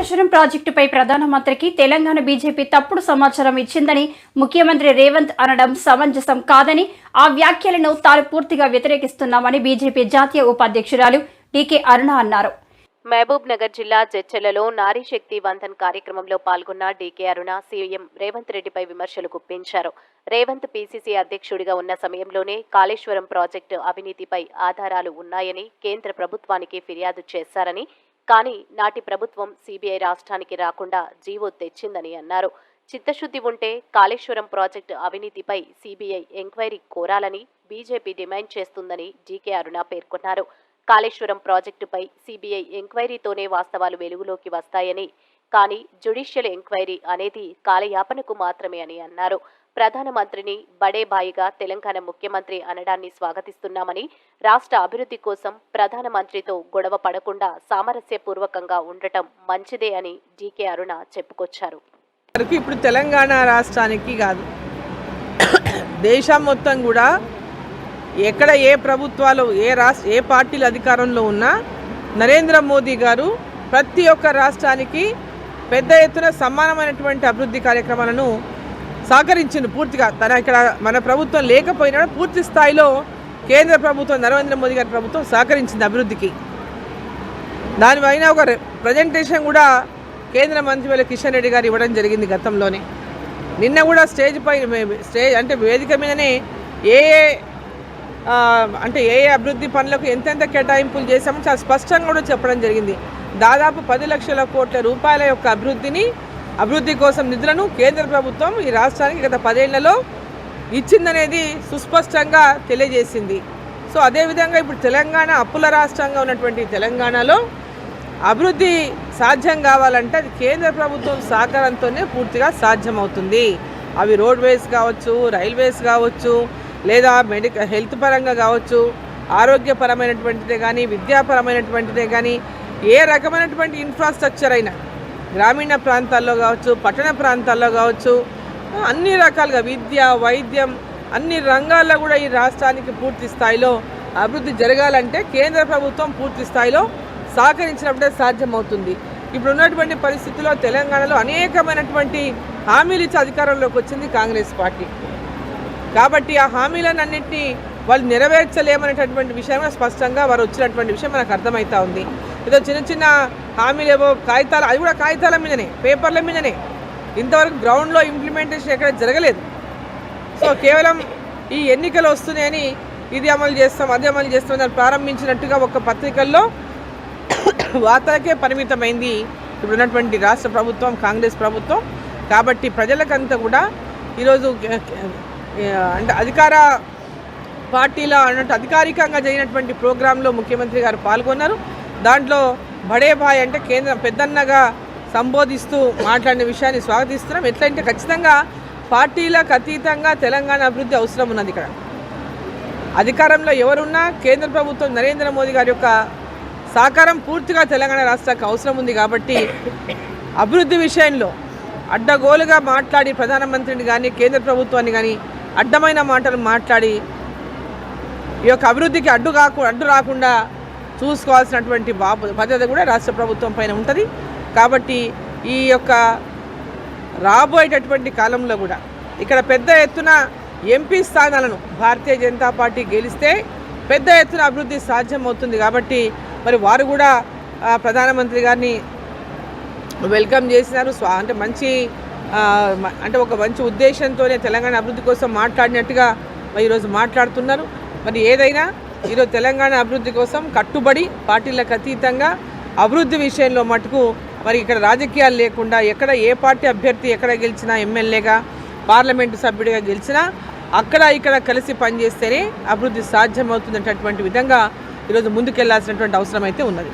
కాళేశ్వరం ప్రాజెక్టుపై ప్రధానమంత్రికి తెలంగాణ బీజేపీ తప్పుడు సమాచారం ఇచ్చిందని ముఖ్యమంత్రి రేవంత్ అనడం సమంజసం కాదని, ఆ వ్యాఖ్యలను తాను పూర్తిగా వ్యతిరేకిస్తున్నామని బీజేపీ జాతీయ ఉపాధ్యక్షురాలు డీకే అరుణ అన్నారు. మహబూబ్ నగర్ జిల్లా జడ్చర్లలో నారీ శక్తి వందన్ కార్యక్రమంలో పాల్గొన్న డీకే అరుణ సీఎం రేవంత్ రెడ్డిపై విమర్శలు గుప్పించారు. రేవంత్ పీసీసీ అధ్యక్షుడిగా ఉన్న సమయంలోనే కాళేశ్వరం ప్రాజెక్టు అవినీతిపై ఆధారాలు ఉన్నాయని కేంద్ర ప్రభుత్వానికి ఫిర్యాదు చేశారని, కానీ నాటి ప్రభుత్వం సీబీఐ రాష్ట్రానికి రాకుండా జీవో తెచ్చిందని అన్నారు. చిత్తశుద్ధి ఉంటే కాళేశ్వరం ప్రాజెక్టు అవినీతిపై సీబీఐ ఎంక్వైరీ కోరాలని బీజేపీ డిమాండ్ చేస్తుందని డీకే అరుణ పేర్కొన్నారు. కాళేశ్వరం ప్రాజెక్టుపై సీబీఐ ఎంక్వైరీతోనే వాస్తవాలు వెలుగులోకి వస్తాయని, కానీ జ్యుడిషియల్ ఎంక్వైరీ అనేది కాలయాపనకు మాత్రమే అని అన్నారు. ప్రధానమంత్రిని బడేబాయిగా తెలంగాణ ముఖ్యమంత్రి అనడాన్ని స్వాగతిస్తున్నామని, రాష్ట్ర అభివృద్ధి కోసం ప్రధానమంత్రితో గొడవ పడకుండా సామరస్యపూర్వకంగా ఉండటం మంచిదే అని డీకే అరుణ చెప్పుకొచ్చారు. ఇప్పుడు తెలంగాణ రాష్ట్రానికి కాదు, దేశం మొత్తం కూడా ఎక్కడ ఏ ప్రభుత్వాలు ఏ పార్టీలు అధికారంలో ఉన్నా నరేంద్ర మోదీ గారు ప్రతి ఒక్క రాష్ట్రానికి పెద్ద ఎత్తున సమానమైనటువంటి అభివృద్ధి కార్యక్రమాలను సహకరించింది. పూర్తిగా ఇక్కడ మన ప్రభుత్వం లేకపోయినా పూర్తి స్థాయిలో కేంద్ర ప్రభుత్వం, నరేంద్ర మోదీ గారి ప్రభుత్వం సహకరించింది అభివృద్ధికి. దానిపైన ఒక ప్రజెంటేషన్ కూడా కేంద్ర మంత్రి కిషన్ రెడ్డి గారు ఇవ్వడం జరిగింది గతంలోనే. నిన్న కూడా స్టేజ్ అంటే వేదిక మీదనే ఏ అభివృద్ధి పనులకు ఎంతెంత కేటాయింపులు చేశామో చాలా స్పష్టంగా కూడా చెప్పడం జరిగింది. దాదాపు 10 లక్షల కోట్ల రూపాయల యొక్క అభివృద్ధి కోసం నిధులను కేంద్ర ప్రభుత్వం ఈ రాష్ట్రానికి గత 10 ఏళ్లలో ఇచ్చిందనేది సుస్పష్టంగా తెలియజేసింది. సో అదేవిధంగా ఇప్పుడు తెలంగాణ అప్పుల రాష్ట్రంగా ఉన్నటువంటి తెలంగాణలో అభివృద్ధి సాధ్యం కావాలంటే అది కేంద్ర ప్రభుత్వం సహకారంతోనే పూర్తిగా సాధ్యమవుతుంది. అవి రోడ్వేస్ కావచ్చు, రైల్వేస్ కావచ్చు, లేదా హెల్త్ పరంగా కావచ్చు, ఆరోగ్యపరమైనటువంటిదే కానీ, విద్యాపరమైనటువంటిదే కానీ, ఏ రకమైనటువంటి ఇన్ఫ్రాస్ట్రక్చర్ అయినా గ్రామీణ ప్రాంతాల్లో కావచ్చు, పట్టణ ప్రాంతాల్లో కావచ్చు, అన్ని రకాలుగా విద్య, వైద్యం, అన్ని రంగాల్లో కూడా ఈ రాష్ట్రానికి పూర్తి స్థాయిలో అభివృద్ధి జరగాలంటే కేంద్ర ప్రభుత్వం పూర్తి స్థాయిలో సహకరించినప్పుడే సాధ్యమవుతుంది. ఇప్పుడు ఉన్నటువంటి పరిస్థితుల్లో తెలంగాణలో అనేకమైనటువంటి హామీలు ఇచ్చి అధికారంలోకి వచ్చింది కాంగ్రెస్ పార్టీ. కాబట్టి ఆ హామీలన్నింటినీ వాళ్ళు నెరవేర్చలేమనేటటువంటి విషయం స్పష్టంగా వారు వచ్చినటువంటి విషయం మనకు అర్థమవుతా ఉంది. ఏదో చిన్న హామీలు ఏవో కాగితాలు, అది కూడా కాగితాల మీదనే, పేపర్ల మీదనే, ఇంతవరకు గ్రౌండ్లో ఇంప్లిమెంటేషన్ ఎక్కడ జరగలేదు. సో కేవలం ఈ ఎన్నికలు వస్తున్నాయని ఇది అమలు చేస్తాం, అది అమలు చేస్తామని ప్రారంభించినట్టుగా ఒక పత్రికల్లో వార్తలకే పరిమితమైంది ఇప్పుడు ఉన్నటువంటి రాష్ట్ర ప్రభుత్వం, కాంగ్రెస్ ప్రభుత్వం. కాబట్టి ప్రజలకంతా కూడా ఈరోజు అంటే అధికార పార్టీలో అన్నట్టు అధికారికంగా జరిగినటువంటి ప్రోగ్రాంలో ముఖ్యమంత్రి గారు పాల్గొన్నారు. దాంట్లో బడేబాయ్ అంటే కేంద్ర పెద్దన్నగా సంబోధిస్తూ మాట్లాడిన విషయాన్ని స్వాగతిస్తున్నాం. ఎట్లంటే ఖచ్చితంగా పార్టీలకు అతీతంగా తెలంగాణ అభివృద్ధి అవసరం ఉన్నది. ఇక్కడ అధికారంలో ఎవరున్నా కేంద్ర ప్రభుత్వం నరేంద్ర మోదీ గారి యొక్క సహకారం పూర్తిగా తెలంగాణ రాష్ట్రానికి అవసరం ఉంది. కాబట్టి అభివృద్ధి విషయంలో అడ్డగోలుగా మాట్లాడి ప్రధానమంత్రిని కానీ కేంద్ర ప్రభుత్వాన్ని కానీ అడ్డమైన మాటలు మాట్లాడి ఈ యొక్క అభివృద్ధికి అడ్డు రాకుండా చూసుకోవాల్సినటువంటి బాధ్యత కూడా రాష్ట్ర ప్రభుత్వం పైన ఉంటుంది. కాబట్టి ఈ యొక్క రాబోయేటటువంటి కాలంలో కూడా ఇక్కడ పెద్ద ఎత్తున ఎంపీ స్థానాలను భారతీయ జనతా పార్టీ గెలిస్తే పెద్ద ఎత్తున అభివృద్ధి సాధ్యమవుతుంది. కాబట్టి మరి వారు కూడా ప్రధానమంత్రి గారిని వెల్కమ్ చేసినారు. అంటే ఒక మంచి ఉద్దేశంతోనే తెలంగాణ అభివృద్ధి కోసం మాట్లాడినట్టుగా మరి ఈరోజు మాట్లాడుతున్నారు. మరి ఏదైనా ఈరోజు తెలంగాణ అభివృద్ధి కోసం కట్టుబడి పార్టీలకు అతీతంగా అభివృద్ధి విషయంలో మటుకు మరి ఇక్కడ రాజకీయాలు లేకుండా ఎక్కడ ఏ పార్టీ అభ్యర్థి ఎక్కడ గెలిచినా, ఎమ్మెల్యేగా, పార్లమెంటు సభ్యుడిగా గెలిచినా అక్కడ ఇక్కడ కలిసి పనిచేస్తేనే అభివృద్ధి సాధ్యమవుతున్నటువంటి విధంగా ఈరోజు ముందుకెళ్లాల్సినటువంటి అవసరం అయితే ఉన్నది.